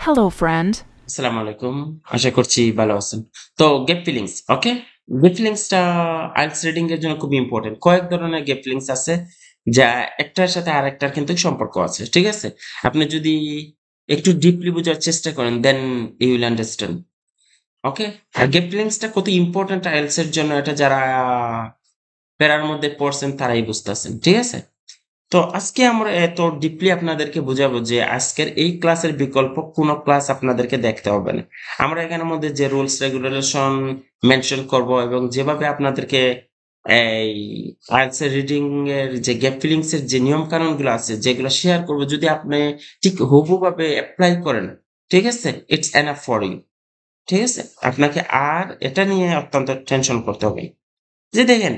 Hello, friend. আসসালামু আলাইকুম। আশা করছি ভালো আছেন। তো গেট ফিলিংস, ওকে? গেট ফিলিংসটা আইএলটিএস রিডিং এর জন্য খুব ইম্পোর্টেন্ট। কয়েক ধরনের গেট ফিলিংস আছে যা একটার সাথে আরেকটার কিন্তু সম্পর্ক আছে। ঠিক আছে? আপনি যদি একটু ডিপলি বোঝার চেষ্টা করেন then you will understand. Okay? আর গেট ফিলিংসটা কত ইম্পোর্টেন্ট আইএলটিএস এর জন্য এটা যারা প্যারার মধ্যে পড়ছেন তারাই বুঝতেছেন। ঠিক আছে? তো আজকে আমরা এত ডিপলি আপনাদেরকে বুঝাবো যে আজকের এই ক্লাসের বিকল্প কোনো ক্লাস আপনাদেরকে দেখতে হবে না। আমরা এখানের মধ্যে যে রুলস রেগুলেশন মেনশন করব এবং যেভাবে আপনাদেরকে এই আইএলটিএস এর রিডিং এর যে গ্যাপ ফিলিংস এর যে নিয়ম কানুনগুলো আছে যেগুলো শেয়ার করব যদি আপনি ঠিক হুবহুভাবে এপ্লাই করেন, ঠিক আছে? It's enough for you. ঠিক আছে? আপনাকে আর এটা নিয়ে অত্যন্ত টেনশন করতে হবে না। যে দেখেন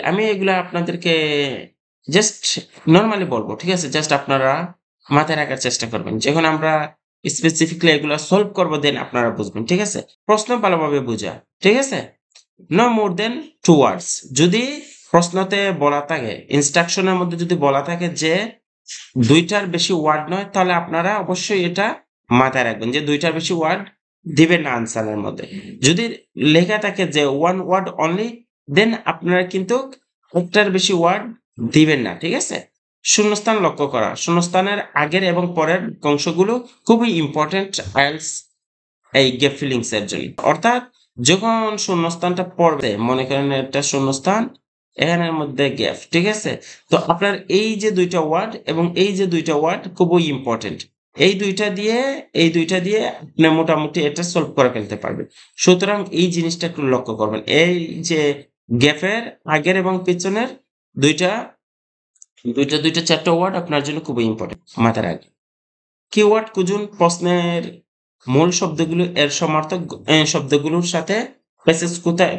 আমি এগুলা আপনাদেরকে জাস্ট নরমালি বলবো। ঠিক আছে? জাস্ট আপনারা মাথায় রাখার চেষ্টা করবেন। যখন আমরা স্পেসিফিকলি এগুলা সলভ করব দেন আপনারা বুঝবেন। ঠিক আছে? প্রশ্ন ভালোভাবে বুঝা। ঠিক আছে? No more than 2 words যদি প্রশ্নতে বলা থাকে, ইনস্ট্রাকশন এর মধ্যে যদি বলা থাকে যে ২ টার বেশি ওয়ার্ড নয় তাহলে আপনারা অবশ্যই এটা মাথায় রাখবেন যে ২ টার বেশি ওয়ার্ড দিবেন না আনসার এর মধ্যে। যদি লেখা থাকে যে 1 ওয়ার্ড অনলি দেন আপনারা কিন্তু ১ টার বেশি ওয়ার্ড দিবেন না। ঠিক আছে? শূন্যস্থান লক্ষ্য করা। শূন্যস্থানের আগের এবং পরের অংশগুলো খুবই ইম্পোর্টেন্ট আইএলটিএস এই গেপ ফিলিংস এর জন্য। অর্থাৎ যখন শূন্যস্থানটা পড়বে মনে করেন এটা শূন্যস্থান, এখানের মধ্যে গ্যাপ। ঠিক আছে? তো আপনার এই যে ২ টা ওয়ার্ড এবং এই যে ২ টা ওয়ার্ড খুবই ইম্পোর্টেন্ট। এই ২ টা দিয়ে আপনি মোটামুটি এটা সলভ করে ফেলতে পারবেন। সুতরাং এই জিনিসটা একটু লক্ষ্য করবেন। এই যে গ্যাপের আগের এবং পেছনের ২ টা ২ টা ৪ টা ওয়ার্ড আপনার জন্য খুবই ইম্পোর্টেন্ট। মাথায় রাখবেন। কিওয়ার্ড খুঁজুন প্রশ্নের মূল শব্দগুলো এর সমার্থক শব্দগুলোর সাথে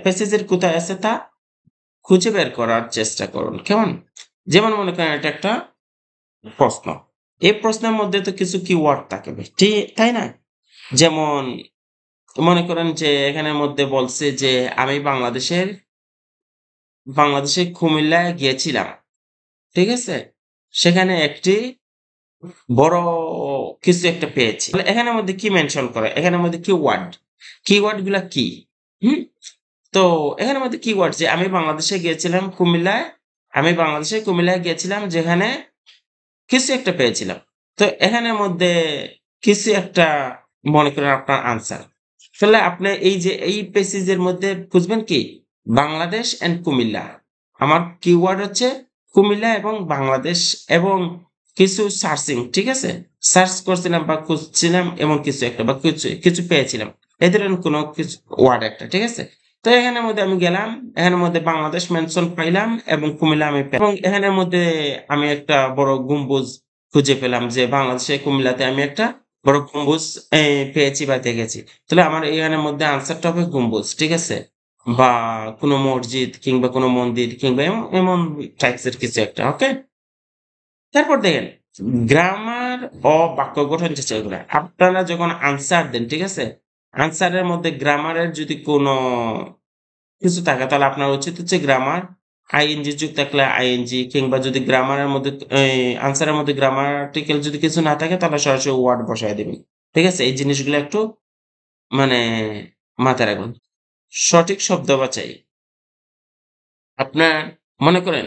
প্যাসেজের কোথায় আছে তা খুঁজে বের করার চেষ্টা করুন। কেমন? যেমন মনে করেন এটা একটা প্রশ্ন। এই প্রশ্নের মধ্যে তো কিছু কিওয়ার্ড থাকবে। তাই না? যেমন মনে করেন যে এখানের মধ্যে বলছে যে আমি বাংলাদেশের কুমিল্লায় গিয়েছিলাম। ঠিক আছে? সেখানে একটি বড় কিছু একটা পেয়েছি। তাহলে এখানের মধ্যে কি মেনশন করে? এখানের মধ্যে কিওয়ার্ড। কিওয়ার্ড গুলা কি? হুম? তো এখানের মধ্যে কিওয়ার্ড যে আমি বাংলাদেশের কুমিল্লায় গিয়েছিলাম যেখানে কিছু একটা পেয়েছিলাম। তো এখানের মধ্যে কিছু একটা মনে করেন আপনার আনসার। তাহলে আপনি এই যে এই প্যাসেজ এর মধ্যে খুঁজবেন কি? বাংলাদেশ অ্যান্ড কুমিল্লা। আমার কিওয়ার্ড হচ্ছে কুমিল্লা এবং বাংলাদেশ এবং কিছু সার্চিং, ঠিক আছে? সার্চ করছিলাম বা খুঁজছিলাম এমন কিছু একটা বা কিছু পেয়েছিলাম। এই ধরনের কোনো কিছু ওয়ার্ড একটা, ঠিক আছে? তো এখানের মধ্যে আমি গেলাম। এখানের মধ্যে বাংলাদেশ মেনশন পাইলাম এবং কুমিল্লা আমি এবং এখানের মধ্যে আমি একটা বড় গম্বুজ খুঁজে পেলাম যে বাংলাদেশে কুমিল্লাতে আমি একটা বড় গম্বুজ পেয়েছি বা দেখেছি। তাহলে আমার এখানের মধ্যে আনসারটা হবে গম্বুজ। ঠিক আছে? বা কোনো মসজিদ কিংবা কোনো মন্দির কিংবা এমন টাইপস এর কিছু একটা। ওকে? তারপর দেখেন গ্রামার ও বাক্য গঠন যে যেগুলা আপনারা যখন আনসার দেন, ঠিক আছে? আনসারের মধ্যে গ্রামারের যদি কোনো কিছু থাকে তাহলে আপনার উচিত হচ্ছে গ্রামার, আইএনজি যুক্ত থাকলে আইএনজি কিংবা যদি গ্রামারের মধ্যে আনসারের মধ্যে গ্রামাটিক্যাল যদি কিছু না থাকে তাহলে সরাসরি ওয়ার্ড বসায় দিবেন। ঠিক আছে? এই জিনিসগুলো একটু মানে মাথায় রাখুন। সঠিক শব্দ বাছাই। আপনার মনে করেন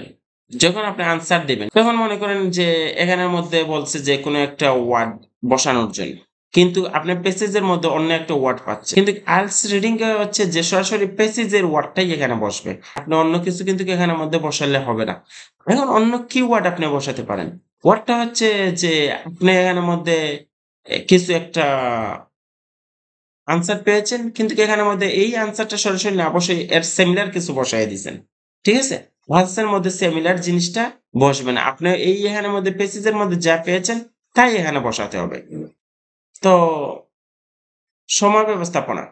যখন আপনি আনসার দিবেন তখন মনে করেন যে এখানের মধ্যে বলছে যে কোনো একটা ওয়ার্ড বসানোর জন্য। কিন্তু আপনি প্যাসেজের মধ্যে অন্য একটা ওয়ার্ড পাচ্ছেন। কিন্তু আইএলটিএস রিডিং এ হচ্ছে যে সরাসরি প্যাসেজের ওয়ার্ডটাই এখানে বসবে। আপনি অন্য কিছু কিন্তু এখানের মধ্যে বসালে হবে না। এখন অন্য কি ওয়ার্ড আপনি বসাতে পারেন? ওয়ার্ডটা হচ্ছে যে আপনি এখানের মধ্যে কিছু একটা আনসার পেয়েছেন কিন্তু এখানের মধ্যে এই আনসারটা সরাসরি না বসে এর সিমিলার কিছু বসায় দিছেন। ঠিক আছে? ভার্স এর মধ্যে সিমিলার জিনিসটা বসবে না। আপনি এই এখানের মধ্যে প্যাসেজ এর মধ্যে যা পেয়েছেন তাই এখানে বসাতে হবে। তো সময় ব্যবস্থাপনা।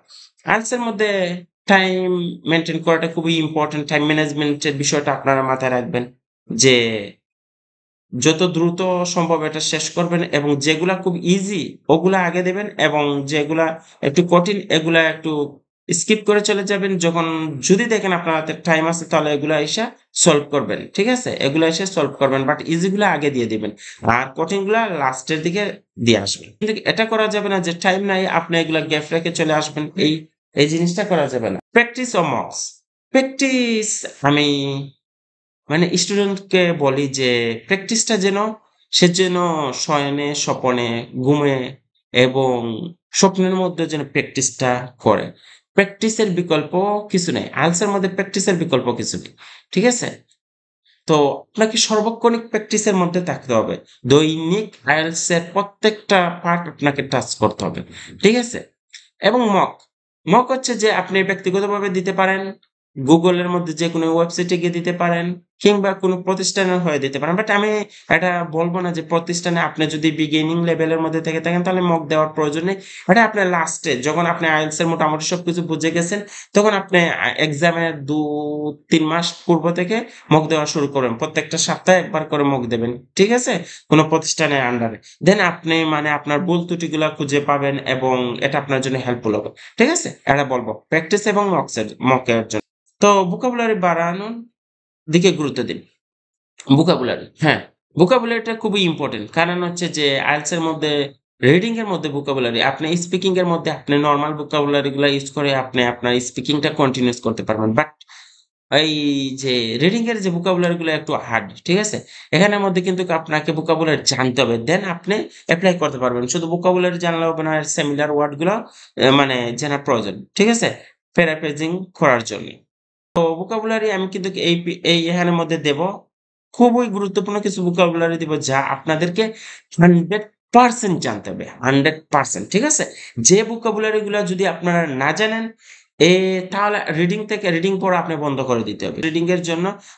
আইএলটিএস এর মধ্যে টাইম মেইনটেইন করাটা খুবই ইম্পোর্টেন্ট। টাইম ম্যানেজমেন্ট এর বিষয়টা আপনারা মাথায় রাখবেন যে যত দ্রুত সম্ভব এটা শেষ করবেন এবং যেগুলা খুব ইজি ওগুলা আগে দিবেন এবং যেগুলা একটু কঠিন এগুলা একটু স্কিপ করে চলে যাবেন। যখন যদি দেখেন আপনার হাতে টাইম আছে তাহলে এগুলা এসে সলভ করবেন। ঠিক আছে? এগুলা এসে সলভ করবেন। বাট ইজি গুলা আগে দিয়ে দিবেন। আর কঠিন গুলা লাস্টের দিকে দিয়ে আসবেন। কিন্তু এটা করা যাবে না যে টাইম নাই আপনি এগুলা গ্যাপ রেখে চলে আসবেন। এই জিনিসটা করা যাবে না। প্র্যাকটিস ও মক্স। প্র্যাকটিস আমি মানে স্টুডেন্টকে বলি যে প্র্যাকটিসটা যেন সে যেন শয়নে, স্বপনে, ঘুমে এবং স্বপ্নের মধ্যে যেন প্র্যাকটিসটা করে। প্র্যাকটিসের বিকল্প কিছু নেই। IELTS এর মধ্যে প্র্যাকটিসের বিকল্প কিছু নেই। ঠিক আছে? তো আপনাকে সার্বক্ষণিক প্র্যাকটিসের মধ্যে থাকতে হবে। দৈনিক IELTS এর প্রত্যেকটা পার্ট আপনাকে টাচ করতে হবে। ঠিক আছে? এবং মক হচ্ছে যে আপনি ব্যক্তিগতভাবে দিতে পারেন। Google এর মধ্যে যেকোনো ওয়েবসাইটে গিয়ে দিতে পারেন কিংবা কোনো প্রতিষ্ঠানের হয়ে দিতে পারেন। বাট আমি এটা বলব না যে প্রতিষ্ঠানে আপনি যদি বিগিনিং লেভেলের মধ্যে থেকে থাকেন তাহলে মক দেওয়ার প্রয়োজন নেই। এটা আপনার লাস্টে যখন আপনি IELTS এর মোটামুটি সবকিছু বুঝে গেছেন তখন আপনি এক্সামের ২-৩ মাস পূর্ব থেকে মক দেওয়া শুরু করবেন। প্রত্যেকটা সপ্তাহে একবার করে মক দেবেন। ঠিক আছে? কোনো প্রতিষ্ঠানের আন্ডারে। দেন আপনি মানে আপনার ভুল ত্রুটিগুলা খুঁজে পাবেন এবং এটা আপনার জন্য হেল্পফুল হবে। ঠিক আছে? এটা বলব। প্র্যাকটিস এবং মকের জন্য। তো ভোকাবুলারি বাড়ানোর দিকে গুরুত্ব দিন। হ্যাঁ, ভোকাবুলারিটা খুবই ইম্পোর্টেন্ট। কারণ হচ্ছে যে IELTS এর মধ্যে রিডিং এর মধ্যে ভোকাবুলারি, আপনি স্পিকিং এর মধ্যে আপনি নরমাল ভোকাবুলারি গুলা ইউজ করে আপনি আপনার স্পিকিংটা কন্টিনিউয়াস করতে পারবেন। বাট এই যে রিডিং এর যে ভোকাবুলারি গুলো একটু হার্ড। ঠিক আছে? এখানের মধ্যে কিন্তু আপনাকে ভোকাবুলারি জানতে হবে। দেন আপনি এপ্লাই করতে পারবেন। শুধু ভোকাবুলারি জানলে হবে না, এর সিমিলার ওয়ার্ড গুলো মানে জানা প্রয়োজন। ঠিক আছে? প্যারাফ্রেজিং করার জন্য। তো ভোকাবুলারি আমি কিন্তু এই এখানের মধ্যে দেব। খুবই গুরুত্বপূর্ণ কিছু ভোকাবুলারি দিব যা আপনাদেরকে 100% জানতে হবে। 100% ঠিক আছে? যে ভোকাবুলারি গুলা যদি আপনারা না জানেন এ তাহলে রিডিং পড়া আপনি বন্ধ করে দিতে হবে।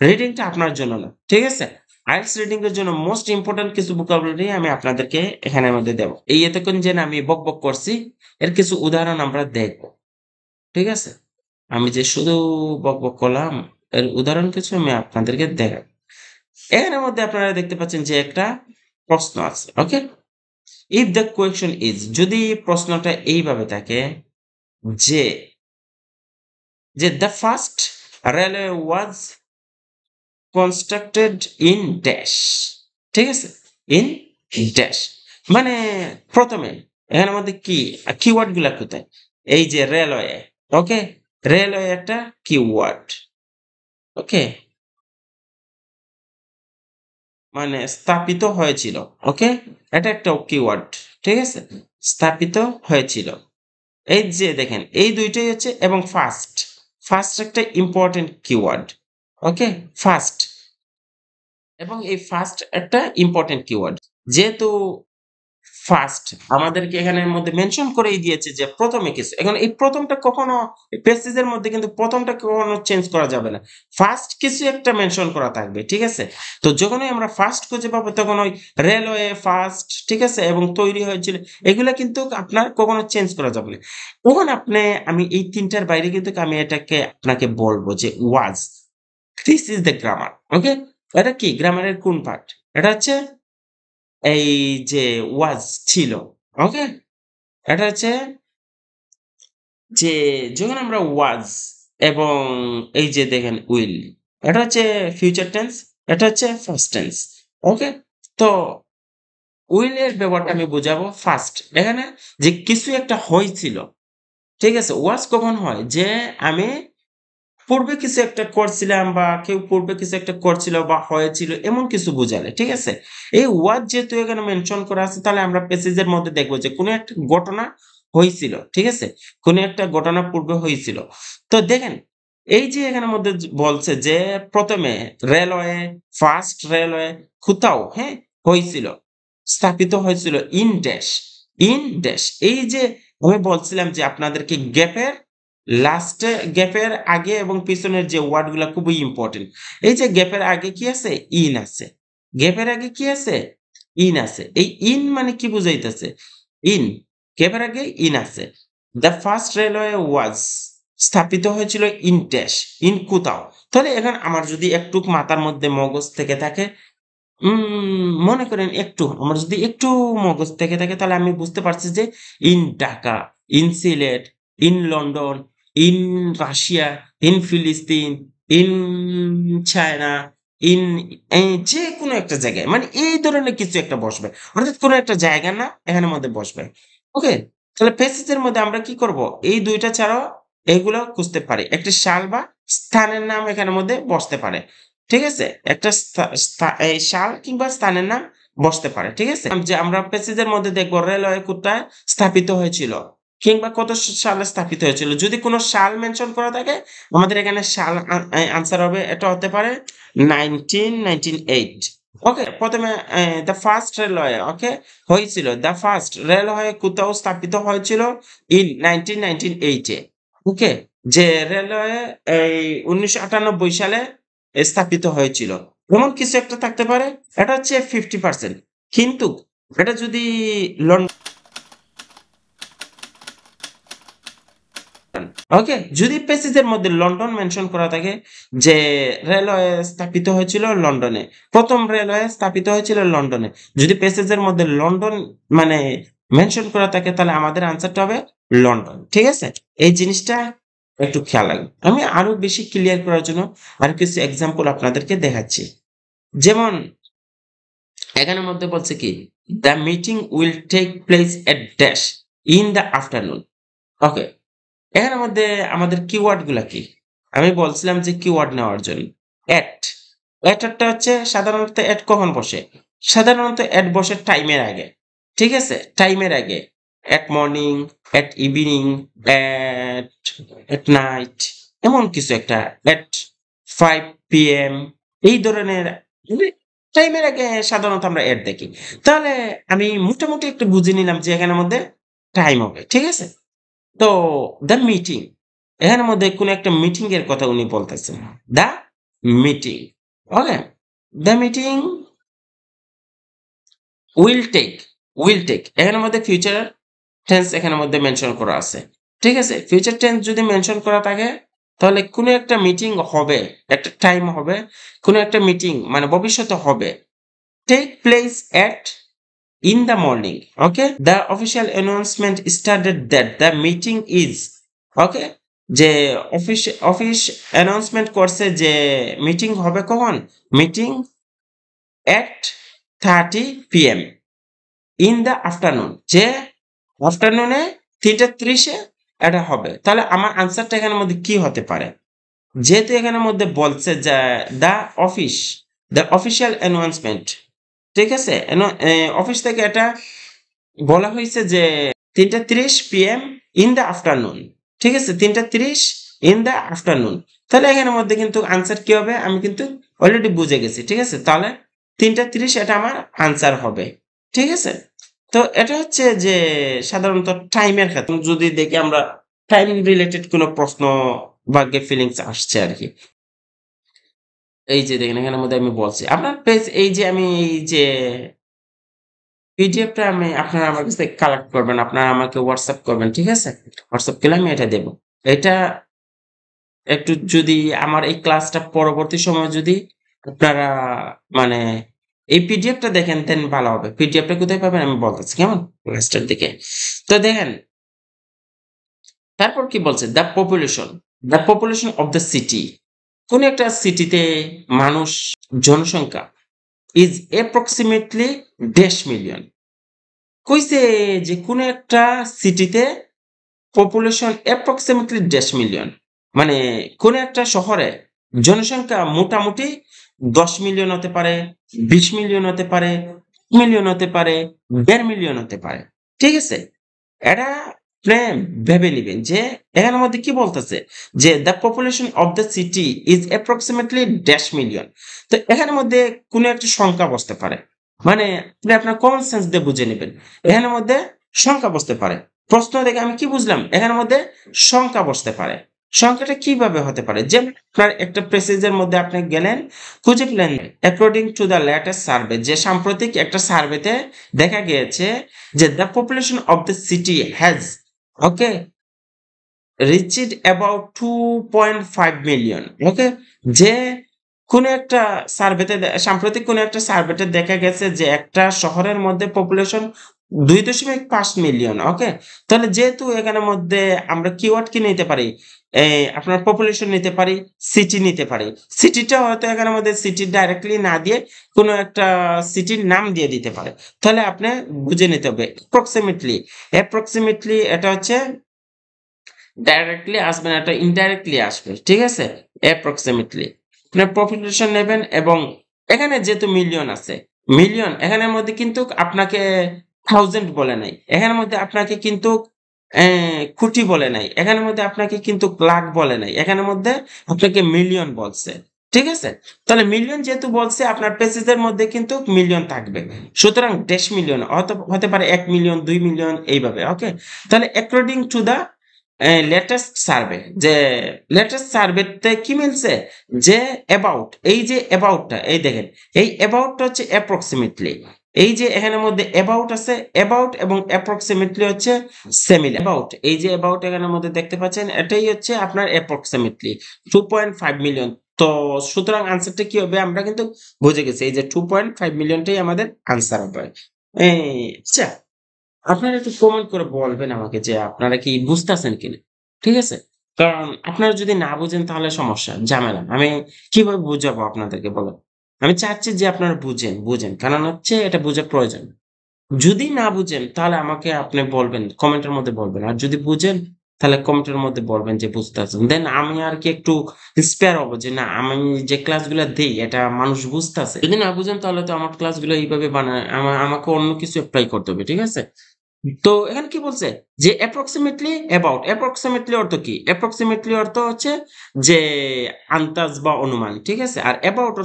রিডিংটা আপনার জন্য না। ঠিক আছে? IELTS রিডিং এর জন্য মোস্ট ইম্পোর্টেন্ট কিছু ভোকাবুলারি আমি আপনাদেরকে এখানের মধ্যে দেব। এই এতক্ষণ যে আমি বকবক করছি এর কিছু উদাহরণ আমরা দেখব। ঠিক আছে? আমি যে শুধু বকবক করলাম, এর উদাহরণ কিছু আমি আপনাদেরকে দেখাবো। এখানের মধ্যে আপনারা দেখতে পাচ্ছেন যে একটা প্রশ্ন আছে। ওকে? ইফ দ্য কোয়েশ্চন ইজ যদি প্রশ্নটা এইভাবে থাকে যে, the first railway was constructed in dash. ঠিক আছে? In dash. মানে ১ম এ এখানের মধ্যে কি কিওয়ার্ড গুলা কোথায়? এই যে রেলওয়ে। ওকে? রেলওয়ে একটা কিওয়ার্ড। ওকে? মানে স্থাপিত হয়েছিল। ওকে? এটা একটা কিওয়ার্ড। ঠিক আছে? স্থাপিত হয়েছিল। এই যে দেখেন এই ২ টাই হচ্ছে এবং ফার্স্ট। ফার্স্ট একটা ইম্পোর্টেন্ট কিওয়ার্ড। ওকে? ফার্স্ট এবং এই ফার্স্ট একটা ইম্পোর্টেন্ট কিওয়ার্ড। যেহেতু ফার্স্ট আমাদেরকে এখানের মধ্যে মেনশন করেই দিয়েছে যে ১ম এ কিছু। এখন এই ১ম টা কখনো প্যাসেজ এর মধ্যে কিন্তু ১ম টা কখনো চেঞ্জ করা যাবে না। ফার্স্ট কিছু একটা মেনশন করা থাকবে। ঠিক আছে? তো যখনই আমরা ফার্স্ট খুঁজে পাবো তখন ওই রেলওয়ে ফার্স্ট ঠিক আছে? এবং তৈরি হয়েছিল এগুলা কিন্তু আপনার কখনো চেঞ্জ করা যাবে না। তখন আমি এই ৩ টার বাইরে কিন্তু আমি এটাকে আপনাকে বলব যে was. This is the grammar. Okay? এটা কি গ্রামারের কোন পার্ট? এটা হচ্ছে এই যে ওয়াজ ছিল। ওকে? এটা হচ্ছে যে যখন আমরা ওয়াজ এবং এই যে দেখেন উইল এটা হচ্ছে ফিউচার টেন্স, এটা হচ্ছে ফার্স্ট টেন্স। ওকে? তো উইল এর ব্যবহারটা আমি বুঝাবো ফার্স্ট। এখানে যে কিছু একটা হয়েছিল। ঠিক আছে? ওয়াজ কখন হয়? যে আমি পূর্বে কিছু একটা করছিলাম বা কেউ পূর্বে কিছু একটা করছিল বা হয়েছিল এমন কিছু বুঝালে। ঠিক আছে? এই ওয়াজ যেহেতু এখানে মেনশন করা আছে তাহলে আমরা প্যাসেজ এর মধ্যে দেখব যে কোন একটা ঘটনা হইছিল। ঠিক আছে? কোন একটা ঘটনা পূর্বে হইছিল। তো দেখেন এই যে এখানের মধ্যে বলছে যে ১ম এ রেলওয়ে, ফার্স্ট রেলওয়ে কোথাও, হ্যাঁ? হইছিল। স্থাপিত হয়েছিল ইন ড্যাশ, ইন ড্যাশ। এই যে আমি বলছিলাম যে আপনাদেরকে লাস্টে গ্যাপের আগে এবং পিছনের যে ওয়ার্ড গুলা খুবই ইম্পোর্টেন্ট। এই যে গ্যাপের আগে কি আছে? ইন আছে। গ্যাপের আগে কি আছে? ইন আছে। এই ইন মানে কি বুঝাইতেছে? ইন। গ্যাপের আগে ইন আছে। দ্যা ফার্স্ট রেলওয়ে ওয়াজ স্থাপিত হয়েছিল ইন ড্যাশ, ইন কোথাও। তাহলে এখন আমার যদি একটু মাথার মধ্যে মগজ থেকে থাকে, মনে করেন একটু আমার যদি একটু মগজ থেকে থাকে তাহলে আমি বুঝতে পারছি যে in Dhaka, in Sylhet, in London in Russia, in ফিলিস্তিন, ইন চায়না, ইন যে কোনো একটা জায়গায় মানে এই ধরনের কিছু একটা বসবে। অর্থাৎ কোনো একটা জায়গা না এখানের মধ্যে বসবে। ওকে? তাহলে প্যাসেজ এর মধ্যে আমরা কি করব? এই ২ টা ছাড়াও এগুলো খুঁজতে পারি। একটা সাল বা স্থানের নাম এখানের মধ্যে বসতে পারে। ঠিক আছে? একটা এই সাল কিংবা স্থানের নাম বসতে পারে। ঠিক আছে? যে আমরা প্যাসেজ এর মধ্যে দেখব রেলওয়ে কোথায় স্থাপিত হয়েছিল কিংবা কত সালে স্থাপিত হয়েছিল। যদি কোন সাল মেনশন করা থাকে আমাদের এখানে সাল আনসার হবে এটা হতে পারে 1998 ওকে? ১ম এ দ্যা ফার্স্ট রেলওয়ে ওকে? হয়েছিল। দ্যা ফার্স্ট রেলওয়ে কোথাও স্থাপিত হয়েছিল ইন 1998 এ। ওকে? যে রেলওয়ে এই ১৯৯৮ সালে স্থাপিত হয়েছিল। এমন কিছু একটা থাকতে পারে। এটা হচ্ছে 50% কিন্তু এটা যদি ওকে? যদি প্যাসেজের মধ্যে লন্ডন মেনশন করা থাকে যে রেলওয়ে স্থাপিত হয়েছিল লন্ডনে। ১ম রেলওয়ে স্থাপিত হয়েছিল লন্ডনে। যদি প্যাসেজের মধ্যে লন্ডন মানে মেনশন করা থাকে তাহলে আমাদের আনসারটা হবে লন্ডন। ঠিক আছে? এই জিনিসটা একটু খেয়াল রাখবেন। আমি আরো বেশি ক্লিয়ার করার জন্য আরো কিছু এক্সাম্পল আপনাদেরকে দেখাচ্ছি। যেমন এখানের মধ্যে বলছে কি? "The meeting will take place at dash in the afternoon" okay? এখানের মধ্যে আমাদের কিওয়ার্ড গুলা কি? আমি বলছিলাম যে কিওয়ার্ড নেওয়ার জন্য। এট, টা হচ্ছে সাধারণত এট কখন বসে? সাধারণত এট বসে টাইমের আগে। ঠিক আছে? টাইমের আগে। At morning, at evening, at at night এমন কিছু একটা। এট 5 PM এই ধরনের মানে টাইমের আগে সাধারণত আমরা এট দেখি। তাহলে আমি মোটামুটি একটু বুঝে নিলাম যে এখানের মধ্যে টাইম হবে। ঠিক আছে? তো দ্য মিটিং এখানের মধ্যে কোন একটা মিটিং এর কথা উনি বলতেছেন। The meeting okay? The meeting will take, will take এখানের মধ্যে ফিউচার টেন্স এখানের মধ্যে মেনশন করা আছে। ঠিক আছে? ফিউচার টেন্স যদি মেনশন করা থাকে তাহলে কোন একটা মিটিং হবে, একটা টাইম হবে, কোন একটা মিটিং মানে ভবিষ্যতে হবে। Take place at in the morning okay the official announcement stated that the meeting is okay যে অফিস অ্যানাউন্সমেন্ট করছে যে মিটিং হবে কখন meeting at 30 PM in the afternoon যে আফটারনুনে 3:30 এ এটা হবে তাহলে আমার আনসারটা এখানের মধ্যে কি হতে পারে যেহেতু এখানের মধ্যে বলছে যে the office the official announcement ঠিক আছে অফিস থেকে এটা বলা হয়েছে যে 3:30 PM ইন দ্য আফটারনুন। ঠিক আছে? 3:30 ইন দ্য আফটারনুন। তাহলে এখানের মধ্যে কিন্তু আনসার কি হবে? আমি কিন্তু অলরেডি বুঝে গেছি। ঠিক আছে? তাহলে 3:30 এটা আমার আনসার হবে। ঠিক আছে? তো এটা হচ্ছে যে সাধারণত টাইমের ক্ষেত্রে যদি দেখি আমরা টাইম রিলেটেড কোনো প্রশ্ন বা গেট ফিলিংস আসছে আরকি। এই যে দেখেন এখানের মধ্যে আমি বলছি। আপনার পেজ এই যে আমি এই যে পিডিএফ টা আপনারা আমার কাছ থেকে কালেক্ট করবেন। আপনারা আমাকে WhatsApp করবেন। ঠিক আছে? WhatsApp করলে আমি এটা দেব। এটা একটু যদি আমার এই ক্লাসটা পরবর্তী সময়ে যদি আপনারা মানে এই পিডিএফ টা দেখেন দেন ভালো হবে। পিডিএফ টা কোথায় পাবেন আমি বলতেছি। কেমন? লাস্টের দিকে। তো দেখেন তারপর কি বলছে? The population of the city. কোন একটা সিটিতে মানুষ জনসংখ্যা is approximately ড্যাশ মিলিয়ন। কইছে যে কোন একটা সিটিতে পপুলেশন approximately ড্যাশ মিলিয়ন। মানে কোন একটা শহরে জনসংখ্যা মোটামুটি ১০ মিলিয়ন হতে পারে, ২০ মিলিয়ন হতে পারে, মিলিয়ন হতে পারে, ১.৫ মিলিয়ন হতে পারে। ঠিক আছে? এটা আপনি ভেবে নিবেন যে এখানের মধ্যে কি বলতেছে যে the population of the city is approximately dash million. তো এখানের মধ্যে কোন একটা সংখ্যা বসতে পারে। মানে আপনি আপনার কমন সেন্স দিয়ে বুঝে নিবেন। এখানের মধ্যে সংখ্যা বসতে পারে। প্রশ্ন দেখে আমি কি বুঝলাম? এখানের মধ্যে সংখ্যা বসতে পারে। সংখ্যাটা কিভাবে হতে পারে? যেমন আপনার একটা প্যাসেজের মধ্যে আপনি গেলেন, খুঁজে পেলেন according to the latest survey যে সাম্প্রতিক একটা সার্ভেতে দেখা গিয়েছে যে the population of the city has okay reached about 2.5 million ওকে যে কোন একটা সাম্প্রতিক কোন একটা সার্ভেতে দেখা গেছে যে একটা শহরের মধ্যে পপুলেশন 2.5 মিলিয়ন ওকে তাহলে যেহেতু এখানের মধ্যে আমরা কিওয়ার্ড কি নিতে পারি আপনার পপুলেশন নিতে পারি, সিটি নিতে পারি। সিটিটা হয়তো এখানের মধ্যে সিটি ডাইরেক্টলি না দিয়ে কোনো একটা সিটির নাম দিয়ে দিতে পারে। তাহলে আপনি বুঝে নিতে হবে। অ্যাপ্রক্সিমেটলি এটা হচ্ছে ডাইরেক্টলি আসবে না, এটা ইনডাইরেক্টলি আসবে। ঠিক আছে? অ্যাপ্রক্সিমেটলি। আপনার পপুলেশন নেবেন এবং এখানে যেহেতু মিলিয়ন আছে, মিলিয়ন এখানের মধ্যে কিন্তু আপনাকে 1000 বলে নাই। এখানের মধ্যে আপনাকে কিন্তু কোটি বলে নাই। এখানের মধ্যে আপনাকে কিন্তু লাখ বলে নাই। এখানের মধ্যে আপনাকে মিলিয়ন বলছে। ঠিক আছে? তাহলে মিলিয়ন যেহেতু বলছে আপনার পেজের মধ্যে কিন্তু মিলিয়ন থাকবে। সুতরাং ড্যাশ মিলিয়ন হতে পারে 1 মিলিয়ন, 2 মিলিয়ন এইভাবে। ওকে? তাহলে according to the latest survey, যে লেটেস্ট সার্ভেতে কি মিলছে যে অ্যাবাউট, এই যে অ্যাবাউটটা এই দেখেন, এই অ্যাবাউটটা হচ্ছে অ্যাপ্রক্সিমেটলি, এই যে এখানের মধ্যে অ্যাবাউট আছে, অ্যাবাউট এবং অ্যাপ্রক্সিমেটলি হচ্ছে সিমিলার। অ্যাবাউট, এই যে অ্যাবাউট এখানের মধ্যে দেখতে পাচ্ছেন, এটাই হচ্ছে আপনার অ্যাপ্রক্সিমেটলি 2.5 মিলিয়ন। তো সুতরাং আনসারটা কি হবে আমরা কিন্তু বুঝে গেছি, এই যে 2.5 মিলিয়নটাই আমাদের আনসার হবে। আচ্ছা, আপনারা একটু কমেন্ট করে বলবেন আমাকে যে আপনারা কি বুঝতেছেন কিনা? ঠিক আছে? কারণ আপনারা যদি না বুঝেন তাহলে সমস্যা, ঝামেলা। আমি কিভাবে বুঝাবো আপনাদেরকে বলেন? আমি চাচ্ছি যে আপনারা বুঝেন। কারণ হচ্ছে এটা বোঝা প্রয়োজন। যদি না বুঝেন তাহলে আমাকে আপনি বলবেন, কমেন্টের মধ্যে বলবেন। আর যদি বুঝেন তাহলে কমেন্টের মধ্যে বলবেন যে বুঝতেছেন। দেন আমি আর কি একটু ইন্সপায়ার হবো যে না, আমি যে ক্লাসগুলা দেই এটা মানুষ বুঝতাছে। যদি না বুঝেন তাহলে তো আমার ক্লাসগুলো এইভাবে বানায় আমাকে অন্য কিছু এপ্লাই করতে হবে। ঠিক আছে? তো এখানে কি বলছে যে অ্যাপ্রক্সিমেটলি অ্যাবাউট, অ্যাপ্রক্সিমেটলি অর্থ কি? অ্যাপ্রক্সিমেটলি অর্থ হচ্ছে যে আন্দাজ বা অনুমান। ঠিক আছে? আর অ্যাবাউট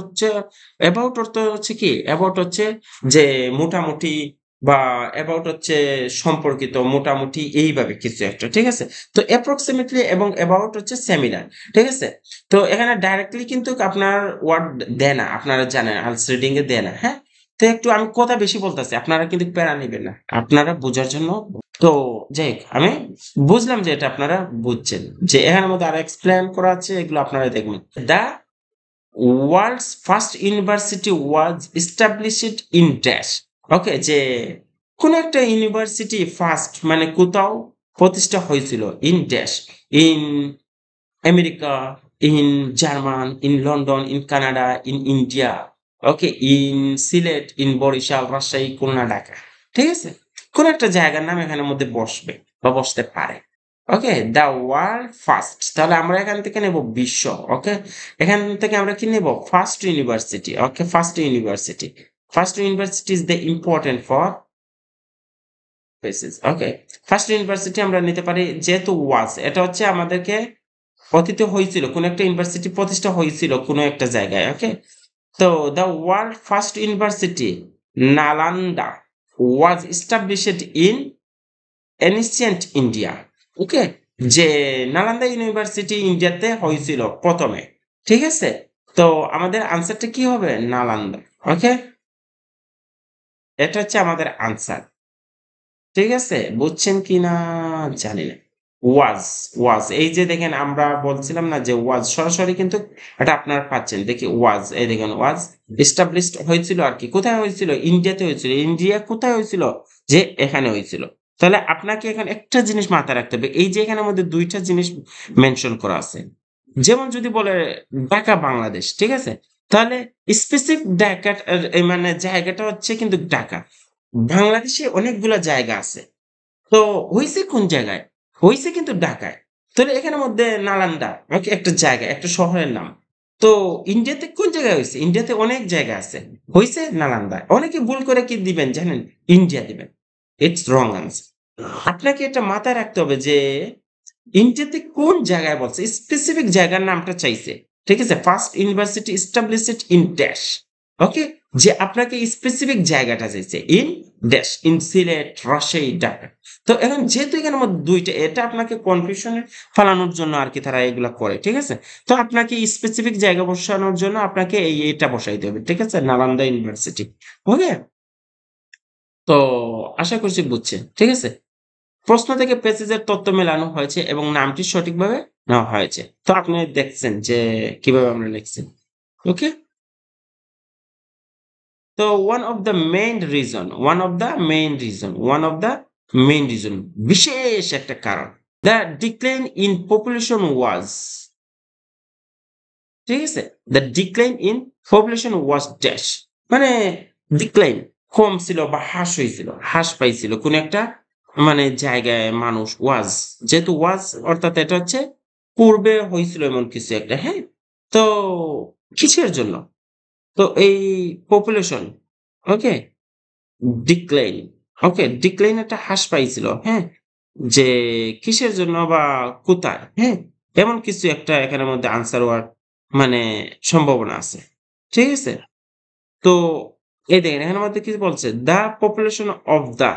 অর্থ হচ্ছে কি? অ্যাবাউট হচ্ছে যে মোটামুটি, বা অ্যাবাউট হচ্ছে সম্পর্কিত, মোটামুটি এইভাবে কিছু একটা। ঠিক আছে? তো অ্যাপ্রক্সিমেটলি এবং অ্যাবাউট হচ্ছে সিমিলার। ঠিক আছে? তো এখানে ডাইরেক্টলি কিন্তু আপনার ওয়ার্ড দেয় না। আপনারা জানেন আইএলটিএস রিডিং এ দেয় না। হ্যাঁ? তো একটু আমি কথা বেশি বলতেছি। আপনারা কিন্তু প্যারা নিবেন না। আপনারা বোঝার জন্য। তো যাই হোক, আমি বুঝলাম যে এটা আপনারা বুঝছেন। যে এখানের মধ্যে আরো এক্সপ্লেইন করা আছে, এগুলো আপনারা দেখবেন। The world's first university was established in dash. Okay, যে কোন একটা ইউনিভার্সিটি ফার্স্ট মানে কোথাও প্রতিষ্ঠা হয়েছিল in dash, in America, in German, in London, in Canada, in India, okay, in Sylhet, in Barishal, Rajshahi, Khulna, Dhaka. ঠিক আছে? কোন একটা জায়গার নাম এখানের মধ্যে বসবে বা বসতে পারে। ওকে, দ্য ওয়ার্ল্ড ফার্স্ট, তাহলে আমরা এখান থেকে নেব বিশ্ব। ওকে, এখান থেকে আমরা কি নেব? First university. Okay, first university, first university is the important for basis. Okay, first university আমরা নিতে পারি যেহেতু ওয়াজ, এটা হচ্ছে আমাদেরকে অতীতে হয়েছিল, কোন একটা ইউনিভার্সিটি প্রতিষ্ঠা হয়েছিল কোন একটা জায়গায়। ওকে, তো the world first university Nalanda was established in ancient India. Okay, যে নালান্দা ইউনিভার্সিটি ইন্ডিয়াতে হয়েছিল প্রথমে। ঠিক আছে? তো আমাদের আনসারটা কি হবে? নালান্দা। ওকে, এটা হচ্ছে আমাদের আনসার। ঠিক আছে? বুঝছেন কিনা জানি না। ওয়াজ, ওয়াজ এই যে দেখেন আমরা বলছিলাম না যে ওয়াজ সরাসরি কিন্তু এটা আপনারা পাচ্ছেন। দেখি ওয়াজ, এই দেখেন ওয়াজ এস্টাবলিশড হয়েছিল আর কি। কোথায় হয়েছিল? ইন্ডিয়াতে হয়েছিল। ইন্ডিয়া কোথায় হয়েছিল? যে এখানে হয়েছিল। তাহলে আপনাকে এখানে একটা জিনিস মাথায় রাখতে হবে। এই যে এখানের মধ্যে ২ টা জিনিস মেনশন করা আছে। যেমন যদি বলে ঢাকা বাংলাদেশ, ঠিক আছে? তাহলে স্পেসিফিক ঢাকা মানে জায়গাটা হচ্ছে কিন্তু ঢাকা। বাংলাদেশে অনেকগুলা জায়গা আছে। তো হইছে কোন জায়গায়? হইছে কিন্তু ঢাকায়। তাহলে এখানের মধ্যে নালান্দা ওকে একটা জায়গা, একটা শহরের নাম। তো ইন্ডিয়াতে কোন জায়গায় হইছে? ইন্ডিয়াতে অনেক জায়গা আছে। হইছে নালান্দায়। অনেকে ভুল করে কি দিবেন জানেন? ইন্ডিয়া দিবেন। It's wrong answer. আপনাকে এটা মাথায় রাখতে হবে যে ইন্ডিয়াতে কোন জায়গায় বলছে? স্পেসিফিক জায়গার নামটা চাইছে। ঠিক আছে? First university established in dash. Okay? যে আপনাকে স্পেসিফিক জায়গাটা চাইছে। In dash, in Sylhet, Rajshahi, Dhaka. তো এখন যেহেতু এখানের মধ্যে ২ টা, এটা আপনাকে কনফিউশন এ ফালানোর জন্য আরকি তারা এগুলা করে। ঠিক আছে? তো আপনাকে স্পেসিফিক জায়গা বসানোর জন্য আপনাকে এটা বসাইতে হবে। ঠিক আছে? নালন্দা ইউনিভার্সিটি। ওকে? তো আশা করছি বুঝছেন। ঠিক আছে? প্রশ্ন থেকে প্যাসেজের তথ্য মেলানো হয়েছে এবং নামটি সঠিকভাবে নেওয়া হয়েছে। তো আপনি দেখছেন যে কিভাবে আমরা লিখছি। ওকে? তো one of the main reason বিশেষ একটা কারণ। দ্য ডিক্লাইন ইন পপুলেশন ওয়াজ, ঠিক আছে? The decline in population was dash, মানে ডিক্লাইন কমছিল বা হ্রাস হইছিল, হ্রাস পাইছিল কোন একটা মানে জায়গায় মানুষ ওয়াজ, যেহেতু ওয়াজ অর্থাৎ এটা হচ্ছে পূর্বে হইছিল এমন কিছু একটা, হ্যাঁ? তো কিসের জন্য? তো এই পপুলেশন, ওকে? ডিক্লাইন, ওকে? ডিক্লাইন একটা হ্রাস পাইছিল, হ্যাঁ? যে কিসের জন্য বা কোথায়, হ্যাঁ? এমন কিছু একটা এখানের মধ্যে আনসার হওয়ার মানে সম্ভাবনা আছে। ঠিক আছে? তো এই দেখেন এখানের মধ্যে কি বলছে? "The population of the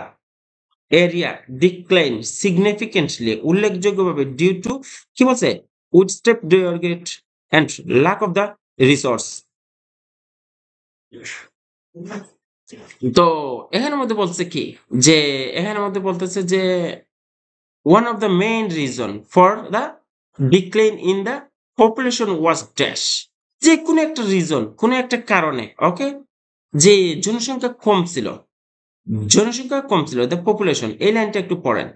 area decline significantly" উল্লেখযোগ্যভাবে ডিউ টু কি বলছে? "Widespread development and lack of the resource". তো এখানের মধ্যে বলছে কি? যে এখানের মধ্যে বলতেছে যে one of the main reason for the decline in the population was dash, যে কোনো একটা রিজন, কোনো একটা কারণে, ওকে? যে জনসংখ্যা কম ছিল, জনসংখ্যা কম ছিল, the population, এই লাইনটা একটু পড়েন।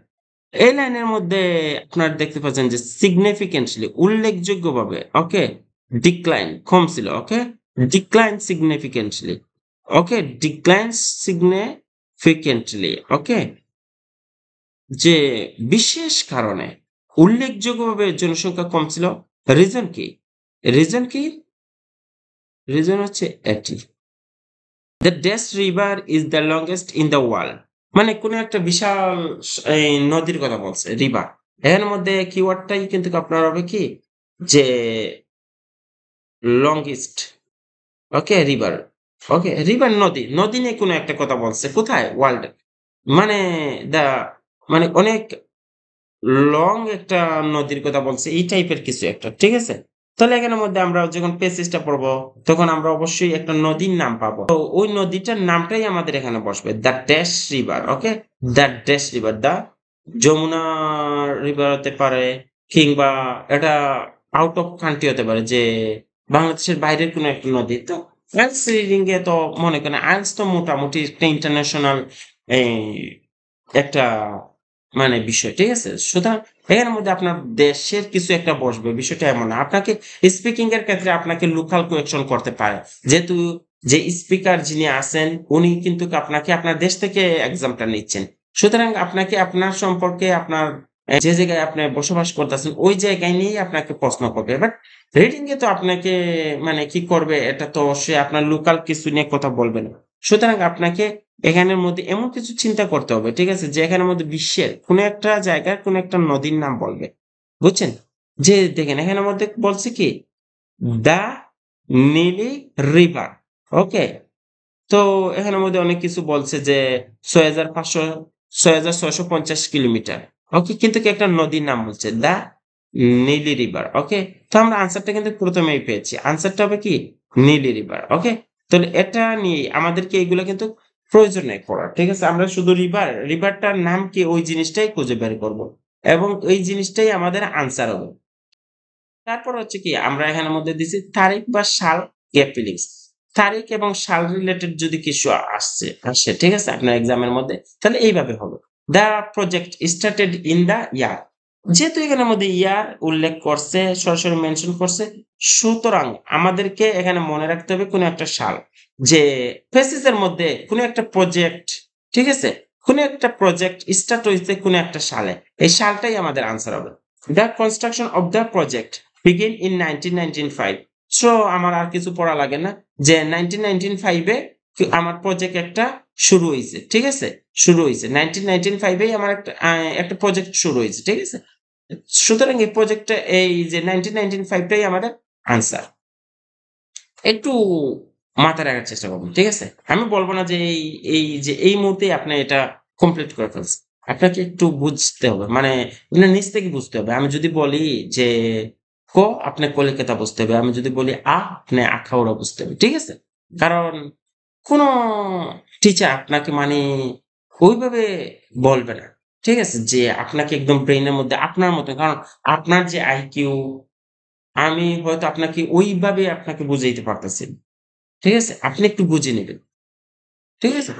এই লাইনের মধ্যে আপনারা দেখতে পাচ্ছেন যে significantly উল্লেখযোগ্যভাবে, ওকে? decline কম ছিল, ওকে? decline significantly, ওকে? decline significantly, ওকে? যে বিশেষ কারণে উল্লেখযোগ্যভাবে জনসংখ্যা কম ছিল। রিজন কি? রিজন কি? রিজন হচ্ছে এটি। The Desh River is the longest in the world. মানে কোন একটা বিশাল এই নদীর কথা বলছে, রিভার। এর মধ্যে কিওয়ার্ডটাই কিন্তু আপনার হবে কি? যে লংগেস্ট, ওকে? রিভার, ওকে? রিভার নদী। নদী নিয়ে কোন একটা কথা বলছে। কোথায়? ওয়ার্লড এ। মানে দা মানে অনেক লং একটা নদীর কথা বলছে, এই টাইপের কিছু একটা। ঠিক আছে? তাহলে এখানের মধ্যে আমরা যখন প্যাসেজটা পড়বো, তখন আমরা অবশ্যই একটা নদীর নাম পাবো। তো ওই নদীটার নামটাই আমাদের এখানে বসবে। The dash river, okay? The dash river, the Jamuna river হতে পারে, কিংবা এটা আউট অফ কান্ট্রি হতে পারে, যে বাংলাদেশের বাইরের কোনো একটা নদী। তো আইএলটিএস রিডিং এ তো মনে করেন আইএলটিএস তো মোটামুটি একটা ইন্টারন্যাশনাল এই একটা মানে বিষয়। ঠিক আছে? সুতরাং এখানের মধ্যে আপনার দেশের কিছু একটা বসবে। বিষয়টা এমন না। আপনাকে স্পিকিং এর ক্ষেত্রে আপনাকে লোকাল কোয়েকশন করতে পারে। যেহেতু যে স্পিকার যিনি আছেন উনি কিন্তু আপনাকে আপনার দেশ থেকে এক্সামটা নিচ্ছেন। সুতরাং আপনাকে আপনার সম্পর্কে আপনার যে জায়গায় আপনি বসবাস করতেছেন ওই জায়গায় নিয়েই আপনাকে প্রশ্ন করবে। বাট রিডিং এ তো আপনাকে মানে কি করবে, এটা তো অবশ্যই আপনার লোকাল কিছু নিয়ে কথা বলবে না। সুতরাং আপনাকে এখানের মধ্যে এমন কিছু চিন্তা করতে হবে, ঠিক আছে? যে এখানের মধ্যে বিশ্বের কোন একটা জায়গার কোন একটা নদীর নাম বলবে। বুঝছেন? যে দেখেন এখানের মধ্যে বলছে কি? The Nile river. ওকে? তো এখানের মধ্যে অনেক কিছু বলছে যে ৬৫০০ ৬৬৫০ কিলোমিটার। ওকে? কিন্তু কি একটা নদীর নাম বলছে দ্যা নীলি রিভার। ওকে? তো আমরা আনসারটা কিন্তু প্রথমেই পেয়েছি। আনসারটা হবে কি? নীলি রিভার। ওকে? তাহলে এটা নিয়ে আমাদেরকে এগুলা কিন্তু প্রয়োজন নেই পড়ার। ঠিক আছে? আমরা শুধু রিভারটার নাম কি ওই জিনিসটাই খুঁজে বের করব। এবং ওই জিনিসটাই আমাদের আনসার হবে। তারপর হচ্ছে কি আমরা এখানের মধ্যে দিছি তারিখ বা সাল গ্যাপ ফিলিংস। তারিখ এবং সাল রিলেটেড যদি কিছু আসে, ঠিক আছে? আপনার এক্সামের মধ্যে তাহলে এইভাবে হবে। The project started in the year. যেহেতু এখানের মধ্যে ইয়ার উল্লেখ করছে, সরাসরি মেনশন করছে, সুতরাং আমাদেরকে এখানে মনে রাখতে হবে কোন একটা সাল। যে ফেসিস এর মধ্যে কোন একটা প্রজেক্ট, ঠিক আছে? কোন একটা প্রজেক্ট স্টার্ট হইছে কোন একটা সালে। এই সালটাই আমাদের আনসার হবে। The construction of the project begin in 1995. So আমার আর কিছু পড়া লাগে না। যে 1995 এ আমার প্রজেক্ট একটা শুরু হইছে। ঠিক আছে? শুরু হইছে। 1995 এই আমার একটা প্রজেক্ট শুরু হইছে। ঠিক আছে? সুতরাং এই প্রজেক্টটা এই যে 1995 টাই আমাদের আনসার। একটু মাথায় রাখার চেষ্টা করবেন। ঠিক আছে? আমি বলব না যে যে এই মুহূর্তেই আপনি এটা কমপ্লিট করে ফেলছেন। আপনাকে একটু বুঝতে হবে। মানে নিজ থেকে বুঝতে হবে। আমি যদি বলি যে ক, আপনি কলিকাতা বুঝতে হবে। আমি যদি বলি আপনি আখাউড়া বুঝতে হবে। ঠিক আছে? কারণ কোন টিচার আপনাকে মানে ওইভাবে বলবে না। ঠিক আছে? যে আপনাকে একদম ব্রেইনের মধ্যে আপনার মতো, কারণ আপনার যে আইকিউ আমি হয়তো আপনাকে ওইভাবে আপনাকে বুঝাইতে পারতেছি না। ঠিক আছে? আপনি একটু বুঝে নিবেন। ঠিক আছে?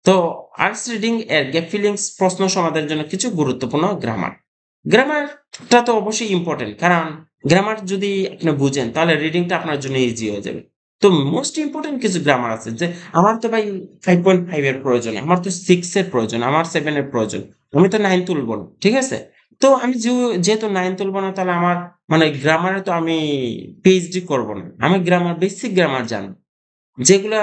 তো আর্টস রিডিং এর গ্যাপ ফিলিংস প্রশ্ন সমাধানের জন্য কিছু গুরুত্বপূর্ণ গ্রামার। গ্রামারটা তো অবশ্যই ইম্পোর্টেন্ট। কারণ গ্রামার যদি আপনি বুঝেন তাহলে রিডিংটা আপনার জন্য ইজি হয়ে যাবে। তো মোস্ট ইম্পোর্টেন্ট কিছু গ্রামার আছে যে আমার তো ভাই 5.5 এর প্রয়োজন। আমার তো 6 এর প্রয়োজন। আমার 7 এর প্রয়োজন। আমি তো 9 তুলব না। ঠিক আছে? তো আমি যেহেতু 9 তুলব না তাহলে আমার মানে গ্রামারে তো আমি পিএইচডি করব না। আমি বেসিক গ্রামার জানি। যেগুলা